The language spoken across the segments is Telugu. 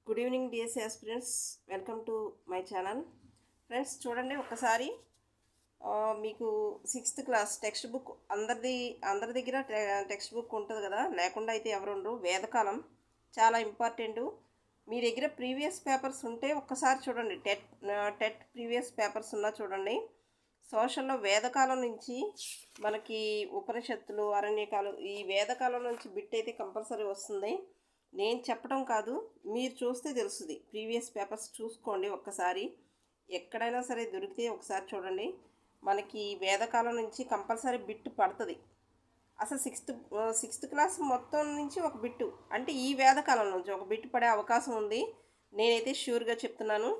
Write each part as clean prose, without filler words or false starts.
Good evening DSC aspirants, welcome to my channel. Friends చూడండి ఒక్కసారి, మీకు 6th క్లాస్ టెక్స్ట్ బుక్ అందరి దగ్గర టెక్స్ట్ బుక్ ఉంటుంది కదా, లేకుండా అయితే ఎవరు ఉండరు. వేదకాలం చాలా ఇంపార్టెంట్. మీ దగ్గర ప్రీవియస్ పేపర్స్ ఉంటే ఒక్కసారి చూడండి. టెట్ ప్రీవియస్ పేపర్స్ ఉన్నా చూడండి. సోషల్లో వేదకాలం నుంచి మనకి ఉపనిషత్తులు, అరణ్యకాలు, ఈ వేదకాలం నుంచి బిట్ అయితే కంపల్సరీ వస్తుంది. నేను చెప్పడం కాదు, మీరు చూస్తే తెలుస్తుంది. ప్రీవియస్ పేపర్స్ చూసుకోండి ఒక్కసారి. ఎక్కడైనా సరే దొరికితే ఒకసారి చూడండి. మనకి వేదకాలం నుంచి కంపల్సరీ బిట్ పడుతుంది. అసలు సిక్స్త్ క్లాస్ మొత్తం నుంచి ఒక బిట్టు, అంటే ఈ వేదకాలం నుంచి ఒక బిట్టు పడే అవకాశం ఉంది. నేనైతే ష్యూర్గా చెప్తున్నాను.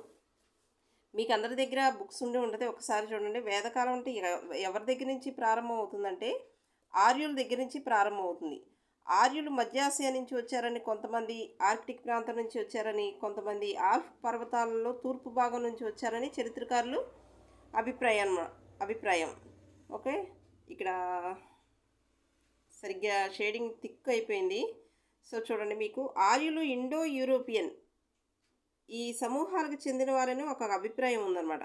మీకు అందరి దగ్గర బుక్స్ ఉండి ఉంటుంది. ఒకసారి చూడండి. వేదకాలం అంటే ఎవరి దగ్గర నుంచి ప్రారంభం అవుతుందంటే ఆర్యుల దగ్గర నుంచి ప్రారంభం అవుతుంది. ఆర్యులు మధ్య ఆసియా నుంచి వచ్చారని కొంతమంది, ఆర్కిటిక్ ప్రాంతం నుంచి వచ్చారని కొంతమంది, ఆల్ప్ పర్వతాలలో తూర్పు భాగం నుంచి వచ్చారని చరిత్రకారులు అభిప్రాయం. ఓకే, ఇక్కడ సరిగ్గా షేడింగ్ థిక్ అయిపోయింది. సో చూడండి, మీకు ఆర్యులు ఇండో యూరోపియన్ ఈ సమూహాలకు చెందిన వారని ఒక అభిప్రాయం ఉందన్నమాట.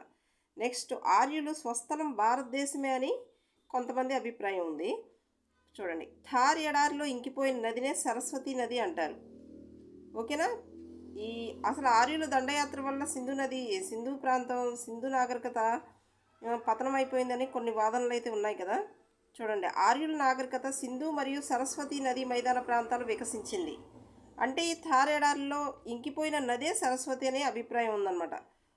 నెక్స్ట్, ఆర్యులు స్వస్థలం భారతదేశమే అని కొంతమంది అభిప్రాయం ఉంది. చూడండి, థార్ ఎడారిలో ఇంకిపోయిన నదినే సరస్వతి నది అంటారు. ఓకేనా. అసలు ఆర్యుల దండయాత్ర వల్ల సింధు ప్రాంతం, సింధు నాగరికత పతనం అయిపోయిందని కొన్ని వాదనలు అయితే ఉన్నాయి కదా. చూడండి, ఆర్యుల నాగరికత సింధు మరియు సరస్వతి నది మైదాన ప్రాంతాలు వికసించింది. అంటే ఈ థార్ ఎడారిలో ఇంకిపోయిన నదే సరస్వతి అనే అభిప్రాయం ఉందన్నమాట.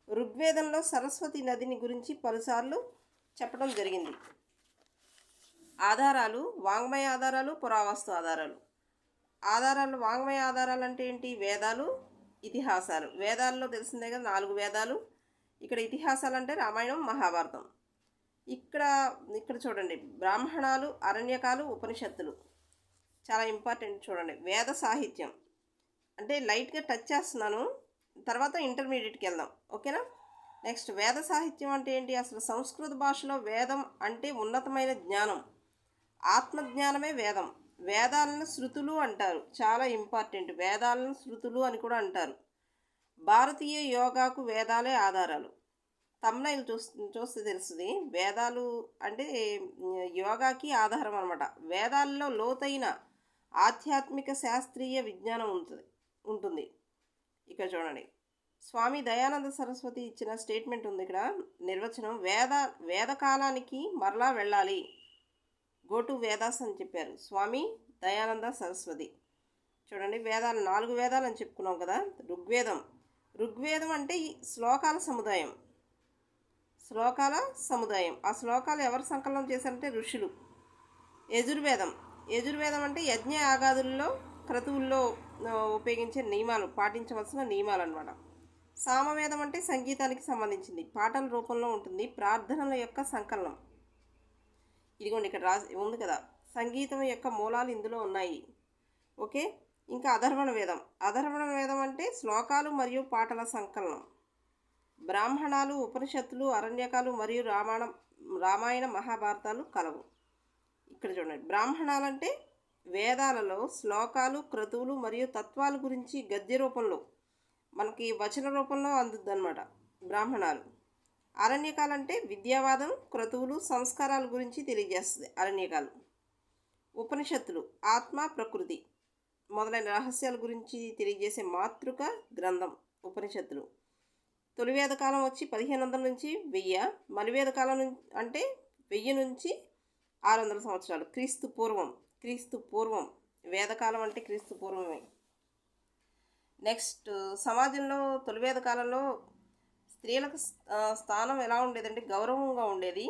ఋగ్వేదంలో సరస్వతి నదిని గురించి పలుసార్లు చెప్పడం జరిగింది. ఆధారాలు, వాంగ్మయ ఆధారాలు, పురావస్తు ఆధారాలు. వాంగ్మయ ఆధారాలు అంటే ఏంటి? వేదాలు, ఇతిహాసాలు. వేదాల్లో తెలిసిందే కదా, 4 వేదాలు. ఇక్కడ ఇతిహాసాలు అంటే రామాయణం, మహాభారతం. ఇక్కడ చూడండి, బ్రాహ్మణాలు, అరణ్యకాలు, ఉపనిషత్తులు చాలా ఇంపార్టెంట్. చూడండి, వేద సాహిత్యం అంటే లైట్గా టచ్ చేస్తున్నాను, తర్వాత ఇంటర్మీడియట్కి వెళ్దాం. ఓకేనా. నెక్స్ట్, వేద సాహిత్యం అంటే ఏంటి? అసలు సంస్కృత భాషలో వేదం అంటే ఉన్నతమైన జ్ఞానం, ఆత్మజ్ఞానమే వేదం. వేదాలను శృతులు అంటారు. చాలా ఇంపార్టెంట్. వేదాలను శృతులు అని కూడా అంటారు. భారతీయ యోగాకు వేదాలే ఆధారాలు. తమ్నైల్ చూస్తే తెలుస్తుంది. వేదాలు అంటే యోగాకి ఆధారం అనమాట. వేదాల్లో లోతైన ఆధ్యాత్మిక శాస్త్రీయ విజ్ఞానం ఉంటుంది. ఇక్కడ చూడండి, స్వామి దయానంద సరస్వతి ఇచ్చిన స్టేట్మెంట్ ఉంది ఇక్కడ. నిర్వచనం: వేదకాలానికి మరలా వెళ్ళాలి, గో టు వేదాస్ అని చెప్పారు స్వామి దయానంద సరస్వతి. చూడండి, వేదాలు 4 వేదాలు అని చెప్పుకున్నాం కదా. ఋగ్వేదం అంటే శ్లోకాల సముదాయం. ఆ శ్లోకాలు ఎవరు సంకలనం చేశారంటే ఋషులు. యజుర్వేదం అంటే యజ్ఞ యాగాదుల్లో, క్రతువుల్లో ఉపయోగించే నియమాలు, పాటించవలసిన నియమాలు అనమాట. సామవేదం అంటే సంగీతానికి సంబంధించింది, పాటల రూపంలో ఉంటుంది, ప్రార్థనల యొక్క సంకలనం. ఇదిగోండి, ఇక్కడ ఉంది కదా, సంగీతం యొక్క మూలాలు ఇందులో ఉన్నాయి. ఓకే. ఇంకా అధర్వణ వేదం అంటే శ్లోకాలు మరియు పాటల సంకలనం. బ్రాహ్మణాలు, ఉపనిషత్తులు, అరణ్యకాలు మరియు రామాయణ మహాభారతాలు కలవు. ఇక్కడ చూడండి, బ్రాహ్మణాలంటే వేదాలలో శ్లోకాలు, క్రతువులు మరియు తత్వాల గురించి గద్య రూపంలో, మనకి వచన రూపంలో అందుద్దన్నమాట బ్రాహ్మణాలు. అరణ్యకాలు అంటే విద్యావాదం, క్రతువులు, సంస్కారాల గురించి తెలియజేస్తుంది అరణ్యకాలు. ఉపనిషత్తులు ఆత్మ, ప్రకృతి మొదలైన రహస్యాల గురించి తెలియజేసే మాతృక గ్రంథం ఉపనిషత్తులు. తొలి వేదకాలం వచ్చి 1500 నుంచి 1000. మలివేదకాలం అంటే 1000 నుంచి 600 సంవత్సరాలు. క్రీస్తు పూర్వం వేదకాలం అంటే క్రీస్తు పూర్వమే. నెక్స్ట్, సమాజంలో తొలి వేదకాలంలో స్త్రీలకు స్థానం ఎలా ఉండేదంటే గౌరవంగా ఉండేది.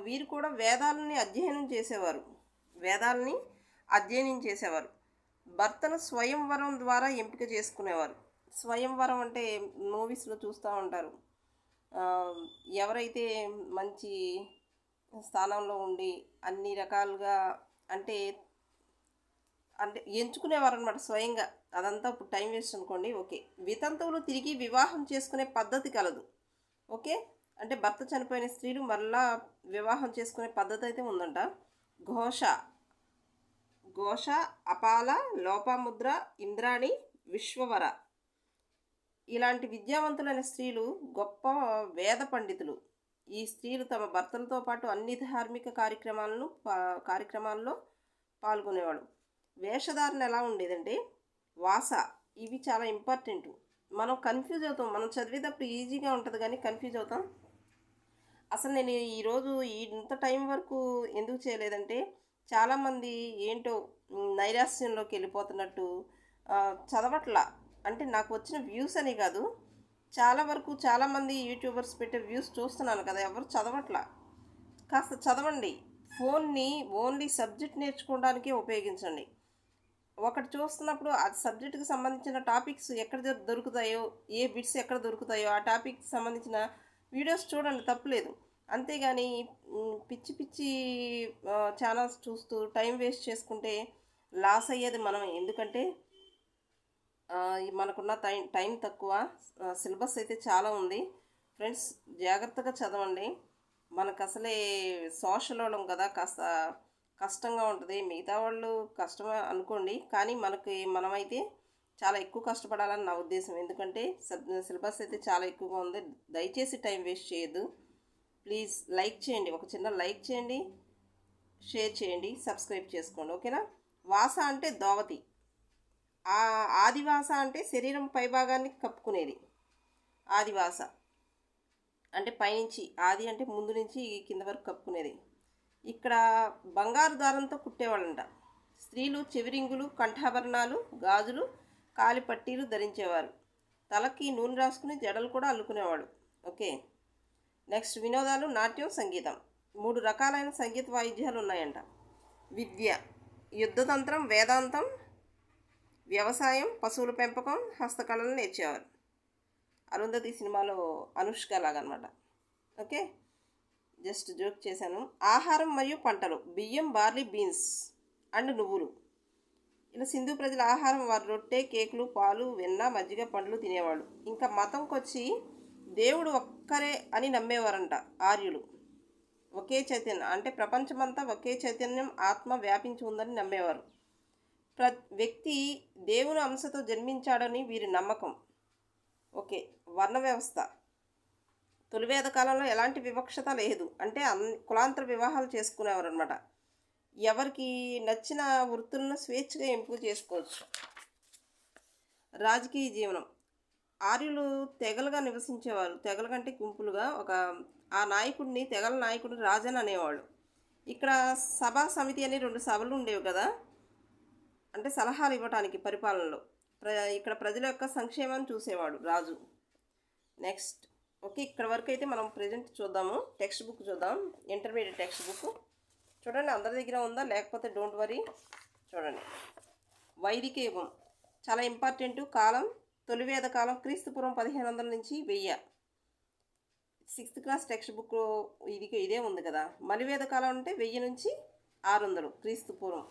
వీరు కూడా వేదాలని అధ్యయనం చేసేవారు. భర్తను స్వయంవరం ద్వారా ఎంపిక చేసుకునేవారు. స్వయంవరం అంటే మూవీస్లో చూస్తూ ఉంటారు. ఎవరైతే మంచి స్థానంలో ఉండి అన్ని రకాలుగా అంటే ఎంచుకునేవారు అనమాట స్వయంగా. అదంతా ఇప్పుడు టైం వేస్ట్ అనుకోండి. ఓకే. వితంతువులు తిరిగి వివాహం చేసుకునే పద్ధతి కలదు. ఓకే, అంటే భర్త చనిపోయిన స్త్రీలు మరలా వివాహం చేసుకునే పద్ధతి అయితే ఉందంట. ఘోష, అపాల, లోపాముద్ర, ఇంద్రాణి, విశ్వవర ఇలాంటి విద్యావంతులైన స్త్రీలు గొప్ప వేద పండితులు. ఈ స్త్రీలు తమ భర్తలతో పాటు అన్ని ధార్మిక కార్యక్రమాల్లో పాల్గొనేవాడు. వేషధారణ ఎలా ఉండేదంటే వాస, ఇవి చాలా ఇంపార్టెంట్. మనం కన్ఫ్యూజ్ అవుతాం. మనం చదివేటప్పుడు ఈజీగా ఉంటుంది కానీ కన్ఫ్యూజ్ అవుతాం. అసలు నేను ఈరోజు ఇంత టైం వరకు ఎందుకు చేయలేదంటే చాలామంది ఏంటో నైరాశ్యంలోకి వెళ్ళిపోతున్నట్టు చదవట్లా. అంటే నాకు వచ్చిన వ్యూస్ అని కాదు, చాలా వరకు చాలామంది యూట్యూబర్స్ పెట్టే వ్యూస్ చూస్తున్నాను కదా, ఎవరు చదవట్లా. కాస్త చదవండి. ఫోన్ని ఓన్లీ సబ్జెక్ట్ నేర్చుకోవడానికే ఉపయోగించండి. ఒకటి చూస్తున్నప్పుడు ఆ సబ్జెక్టుకి సంబంధించిన టాపిక్స్ ఎక్కడ దొరుకుతాయో, ఏ బిట్స్ ఎక్కడ దొరుకుతాయో ఆ టాపిక్కి సంబంధించిన వీడియోస్ చూడండి, తప్పులేదు. అంతేగాని పిచ్చి పిచ్చి ఛానల్స్ చూస్తూ టైం వేస్ట్ చేసుకుంటే లాస్ అయ్యేది మనం. ఎందుకంటే మనకున్న టైం తక్కువ, సిలబస్ అయితే చాలా ఉంది. ఫ్రెండ్స్, జాగ్రత్తగా చదవండి. మనకు అసలే సోషల్ అవడం కదా, కాస్త కష్టంగా ఉంటుంది. మిగతా వాళ్ళు కష్టమే అనుకోండి, కానీ మనమైతే చాలా ఎక్కువ కష్టపడాలని నా ఉద్దేశం. ఎందుకంటే సిలబస్ అయితే చాలా ఎక్కువగా ఉంది. దయచేసి టైం వేస్ట్ చేయొద్దు. ప్లీజ్ లైక్ చేయండి, ఒక చిన్న లైక్ చేయండి, షేర్ చేయండి, సబ్స్క్రైబ్ చేసుకోండి, ఓకేనా. వాస అంటే దోవతి. ఆదివాస అంటే శరీరం పైభాగాన్ని కప్పుకునేది. ఆదివాస అంటే పైనుంచి, ఆది అంటే ముందు నుంచి కింద వరకు కప్పుకునేది. ఇక్కడ బంగారు దారంతో కుట్టేవాళ్ళంట. స్త్రీలు చెవిరింగులు, కంఠాభరణాలు, గాజులు, కాలి పట్టీలు ధరించేవారు. తలకి నూనె రాసుకుని జడలు కూడా అల్లుకునేవాడు. ఓకే. నెక్స్ట్ వినోదాలు, నాట్యం, సంగీతం. 3 రకాలైన సంగీత వాయిద్యాలు ఉన్నాయంట. విద్య, యుద్ధతంత్రం, వేదాంతం, వ్యవసాయం, పశువుల పెంపకం, హస్తకళలు నేర్చేవారు. అరుంధతి సినిమాలో అనుష్క లాగా అనమాట. ఓకే, జస్ట్ జోక్ చేశాను. ఆహారం మరియు పంటలు, బియ్యం, బార్లీ, బీన్స్ అండ్ నువ్వులు. ఇలా సింధు ప్రజల ఆహారం వారు రొట్టె, కేకులు, పాలు, వెన్న, మజ్జిగ, పండ్లు తినేవాళ్ళు. ఇంకా మతంకి వచ్చి దేవుడు ఒక్కరే అని నమ్మేవారంట ఆర్యులు. ఒకే చైతన్యం అంటే ప్రపంచమంతా ఒకే చైతన్యం, ఆత్మ వ్యాపించి ఉందని నమ్మేవారు. వ్యక్తి దేవుని అంశతో జన్మించాడని వీరి నమ్మకం. ఓకే. వర్ణ వ్యవస్థ, తొలివేద కాలంలో ఎలాంటి వివక్షత లేదు. అంటే కులాంతర వివాహాలు చేసుకునేవారు అనమాట. ఎవరికి నచ్చిన వృత్తులను స్వేచ్ఛగా ఎంపిక చేసుకోవచ్చు. రాజకీయ జీవనం, ఆర్యులు తెగలుగా నివసించేవారు. తెగల కంటే గుంపులుగా. ఆ నాయకుడిని, తెగల నాయకుడిని రాజని అనేవాళ్ళు. ఇక్కడ సభా సమితి అని 2 సభలు ఉండేవి కదా, అంటే సలహాలు ఇవ్వటానికి పరిపాలనలో. ఇక్కడ ప్రజల యొక్క సంక్షేమాన్ని చూసేవాడు రాజు. నెక్స్ట్, ఓకే, ఇక్కడ వరకు అయితే మనం ప్రజెంట్ చూద్దాము. టెక్స్ట్ బుక్ చూద్దాం. ఇంటర్మీడియట్ టెక్స్ట్ బుక్ చూడండి, అందరి దగ్గర ఉందా, లేకపోతే డోంట్ వరీ, చూడండి. వైదిక యుగం చాలా ఇంపార్టెంట్. కాలం, తొలివేద కాలం, క్రీస్తుపూర్వం 1500 నుంచి 1000. 6th క్లాస్ టెక్స్ట్ బుక్ ఇదే ఉంది కదా. మలివేద కాలం అంటే 1000 నుంచి 600 క్రీస్తుపూర్వం.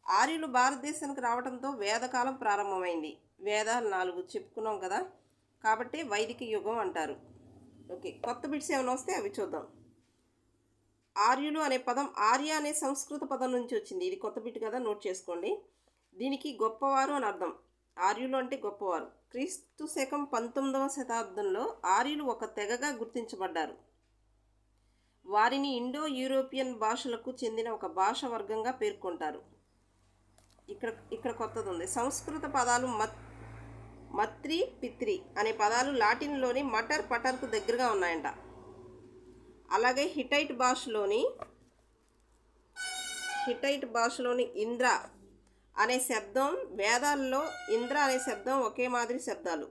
ఆర్యులు భారతదేశానికి రావడంతో వేదకాలం ప్రారంభమైంది. వేదాలు 4 చెప్పుకున్నాం కదా, కాబట్టి వైదిక యుగం అంటారు. ఓకే, కొత్త బిట్స్ ఏమైనా వస్తే అవి చూద్దాం. ఆర్యులు అనే పదం ఆర్య అనే సంస్కృత పదం నుంచి వచ్చింది. ఇది కొత్త బిట్ కదా, నోట్ చేసుకోండి. దీనికి గొప్పవారు అని అర్థం. ఆర్యులు అంటే గొప్పవారు. క్రీస్తు శకం 19వ శతాబ్దంలో ఆర్యులు ఒక తెగగా గుర్తించబడ్డారు. వారిని ఇండో యూరోపియన్ భాషలకు చెందిన ఒక భాష వర్గంగా పేర్కొంటారు. ఇక్కడ కొత్తది ఉంది. సంస్కృత పదాలు మత్రి, పిత్రి అనే పదాలు లాటిన్లోని మటర్, పటర్కు దగ్గరగా ఉన్నాయంట. అలాగే హిటైట్ భాషలోని ఇంద్ర అనే శబ్దం, వేదాల్లో ఇంద్ర అనే శబ్దం ఒకే మాదిరి శబ్దాలు.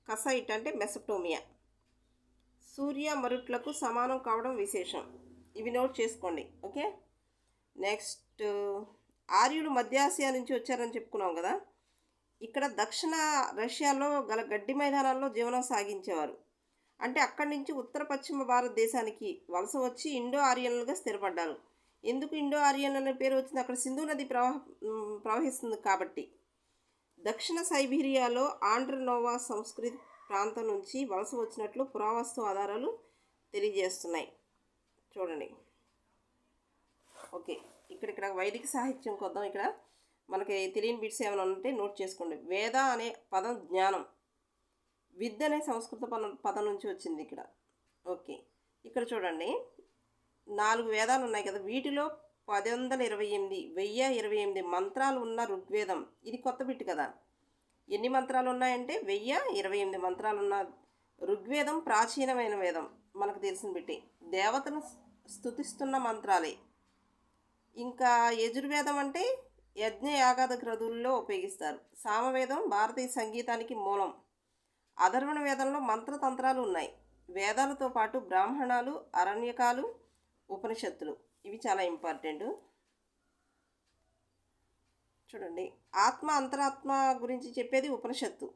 కసైట్ అంటే మెసోటోమియా, సూర్య మరుట్లకు సమానం కావడం విశేషం. ఇవి నోట్ చేసుకోండి, ఓకే. నెక్స్ట్, ఆర్యులు మధ్యాసియా నుంచి వచ్చారని చెప్పుకున్నాం కదా. ఇక్కడ దక్షిణ రష్యాలో గల గడ్డి మైదానాల్లో జీవనం సాగించేవారు. అంటే అక్కడి నుంచి ఉత్తర పశ్చిమ భారతదేశానికి వలస వచ్చి ఇండో ఆర్యన్లుగా స్థిరపడ్డారు. ఎందుకు ఇండో ఆర్యన్ అనే పేరు వచ్చింది? అక్కడ సింధు నది ప్రవహిస్తుంది కాబట్టి. దక్షిణ సైబీరియాలో ఆండ్రనోవా సంస్కృతి ప్రాంతం నుంచి వలస వచ్చినట్లు పురావస్తు ఆధారాలు తెలియజేస్తున్నాయి. చూడండి, ఓకే. ఇక్కడ వైదిక సాహిత్యం కొద్దాం. ఇక్కడ మనకి తెలియని బిట్స్ ఏమైనా ఉంటే నోట్ చేసుకోండి. వేద అనే పదం జ్ఞానం. విద్ అనే సంస్కృత పదం నుంచి వచ్చింది ఇక్కడ. ఓకే, ఇక్కడ చూడండి 4 వేదాలు ఉన్నాయి కదా, వీటిలో 1028 మంత్రాలు ఉన్న ఋగ్వేదం ఇది కొత్త బిట్ కదా. ఎన్ని మంత్రాలు ఉన్నాయంటే 1028 మంత్రాలు ఉన్న ఋగ్వేదం ప్రాచీనమైన వేదం, మనకు తెలిసిన బిట్టి. దేవతను స్తుతిస్తున్న మంత్రాలే. ఇంకా యజుర్వేదం అంటే యజ్ఞ యాగాద క్రతువుల్లో ఉపయోగిస్తారు. సామవేదం భారతీయ సంగీతానికి మూలం. అధర్వణ వేదంలో మంత్రతంత్రాలు ఉన్నాయి. వేదాలతో పాటు బ్రాహ్మణాలు, అరణ్యకాలు, ఉపనిషత్తులు ఇవి చాలా ఇంపార్టెంట్. చూడండి, ఆత్మ అంతరాత్మ గురించి చెప్పేది ఉపనిషత్తు.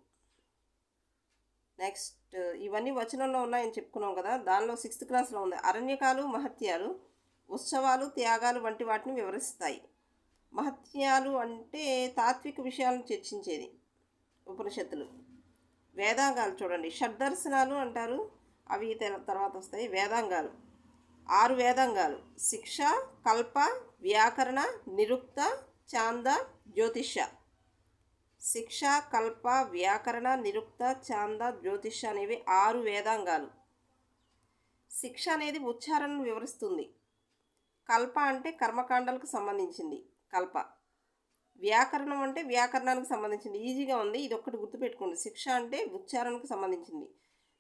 నెక్స్ట్ ఇవన్నీ వచనంలో ఉన్నాయని చెప్పుకున్నాం కదా, దానిలో 6th క్లాస్లో ఉంది. అరణ్యకాలు మహత్యాలు ఉత్సవాలు త్యాగాలు వంటి వాటిని వివరిస్తాయి. మహత్యాలు అంటే తాత్విక విషయాలను చర్చించేది ఉపనిషత్తులు. వేదాంగాలు చూడండి, షడ్దర్శనాలు అంటారు, అవి తర్వాత వస్తాయి. వేదాంగాలు 6 వేదాంగాలు: శిక్ష, కల్ప, వ్యాకరణ, నిరుక్త, ఛాంద, జ్యోతిష. శిక్ష, కల్ప, వ్యాకరణ, నిరుక్త, ఛాంద, జ్యోతిష అనేవి 6 వేదాంగాలు. శిక్ష అనేది ఉచ్చారణను వివరిస్తుంది. కల్ప అంటే కర్మకాండాలకు సంబంధించింది కల్ప. వ్యాకరణం అంటే వ్యాకరణానికి సంబంధించింది. ఈజీగా ఉంది, ఇది ఒక్కటి గుర్తుపెట్టుకోండి. శిక్ష అంటే ఉచ్చారణకు సంబంధించింది.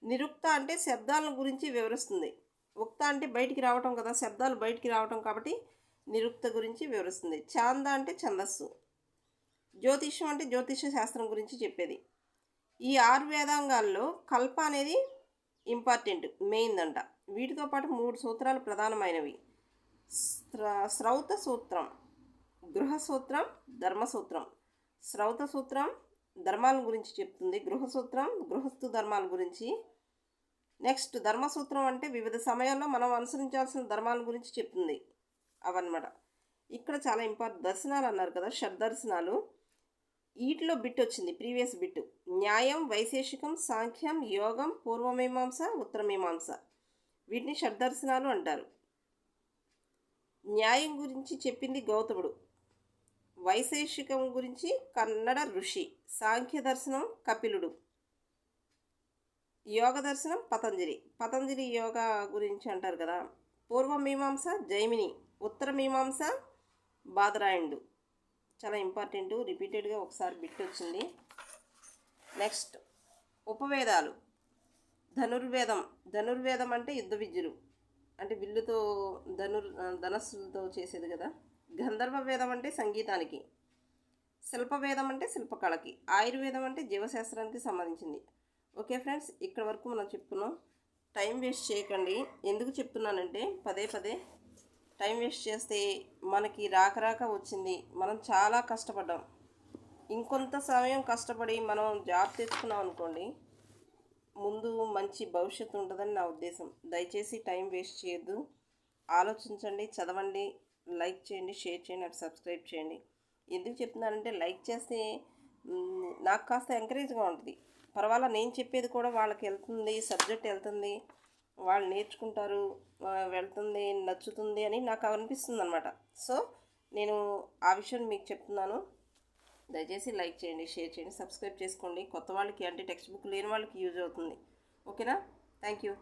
నిరుక్త అంటే శబ్దాలను గురించి వివరిస్తుంది. ఉక్త అంటే బయటికి రావటం కదా, శబ్దాలు బయటికి రావటం కాబట్టి నిరుక్త గురించి వివరిస్తుంది. ఛాంద అంటే ఛందస్సు. జ్యోతిషం అంటే జ్యోతిష శాస్త్రం గురించి చెప్పేది. ఈ 6 వేదాంగాల్లో కల్ప అనేది ఇంపార్టెంట్, మెయిన్ అంట. వీటితో పాటు 3 సూత్రాలు ప్రధానమైనవి: శ్రౌత సూత్రం, గృహ సూత్రం, ధర్మసూత్రం. శ్రౌత సూత్రం ధర్మాల గురించి చెప్తుంది, గృహ సూత్రం గృహస్థు ధర్మాల గురించి. నెక్స్ట్ ధర్మసూత్రం అంటే వివిధ సమయాల్లో మనం అనుసరించాల్సిన ధర్మాల గురించి చెప్తుంది అవన్నమాట. ఇక్కడ చాలా ఇంపార్టెంట్ దర్శనాలు అన్నారు కదా, షడ్దర్శనాలు. వీటిలో బిట్ వచ్చింది, ప్రీవియస్ బిట్. న్యాయం, వైశేషికం, సాంఖ్యం, యోగం, పూర్వమీమాంస, ఉత్తరమీమాంస. వీటిని షడ్దర్శనాలు అంటారు. న్యాయం గురించి చెప్పింది గౌతముడు, వైశేషికం గురించి కన్నడ ఋషి, సాంఖ్య దర్శనం కపిలుడు, యోగ దర్శనం పతంజలి యోగా గురించి అంటారు కదా. పూర్వమీమాంస జైమిని, ఉత్తరమీమాంస బాదరాయణుడు. చాలా ఇంపార్టెంట్, రిపీటెడ్గా ఒకసారి బిట్ వచ్చింది. నెక్స్ట్ ఉపవేదాలు. ధనుర్వేదం అంటే యుద్ధ విద్యలు, అంటే విల్లుతో ధనస్సులతో చేసేది కదా. గంధర్వ వేదం అంటే సంగీతానికి. శిల్పవేదం అంటే శిల్పకళకి. ఆయుర్వేదం అంటే జీవశాస్త్రానికి సంబంధించింది. ఓకే ఫ్రెండ్స్, ఇక్కడ వరకు మనం చెప్పుకున్నాం. టైం వేస్ట్ చేయకండి. ఎందుకు చెప్తున్నానంటే పదే టైం వేస్ట్ చేస్తే మనకి రాక వచ్చింది. మనం చాలా కష్టపడ్డాం. ఇంకొంత సమయం కష్టపడి మనం జాబ్ తెచ్చుకున్నాం అనుకోండి, ముందు మంచి భవిష్యత్తు ఉంటుందని నా ఉద్దేశం. దయచేసి టైం వేస్ట్ చేయొద్దు, ఆలోచించండి, చదవండి, లైక్ చేయండి, షేర్ చేయండి, అటు సబ్స్క్రైబ్ చేయండి. ఎందుకు చెప్తున్నానంటే లైక్ చేస్తే నాకు కాస్త ఎంకరేజ్గా ఉంటుంది. పర్వాలా, నేను చెప్పేది కూడా వాళ్ళకి వెళ్తుంది, సబ్జెక్ట్ వెళ్తుంది, వాళ్ళు నేర్చుకుంటారు, వెళ్తుంది, నచ్చుతుంది అని నాకు అనిపిస్తుంది అనమాట. సో నేను ఆ విషయం మీకు చెప్తున్నాను. దయచేసి లైక్ చేయండి, షేర్ చేయండి, సబ్స్క్రైబ్ చేసుకోండి. కొత్త వాళ్ళకి అంటే టెక్స్ట్ బుక్ లేని వాళ్ళకి యూజ్ అవుతుంది. ఓకేనా? Thank you.